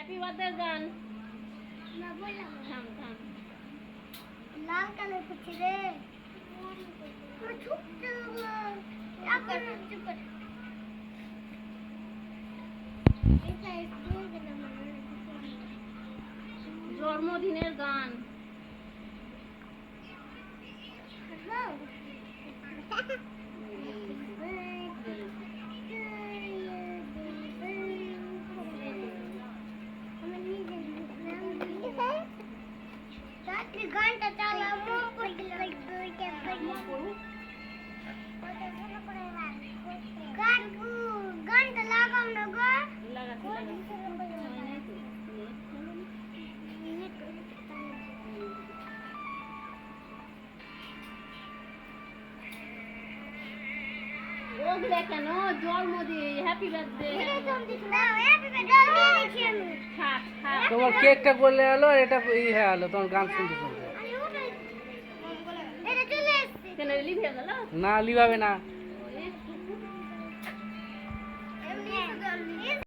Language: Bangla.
হ্যাপি বার্থডে গান না বললাম থাম থাম লাল কালার করছি রে আমার ছোট্ট আবার চুপ কর এটা একটু কেন মনে জন্মদিনের গান ঘন্টা চালাবো ঘন্টা লাগাও না গো লাগাচ্ছি লাগাচ্ছি ওগুলো কেন জন্মদিন হ্যাপি বার্থডে থাক থাক তোমার কেকটা বললে হলো এটা হয়ে গেলো তোমার গান শুনতে শুনতে কেন লিখে গেল না লিভাবে না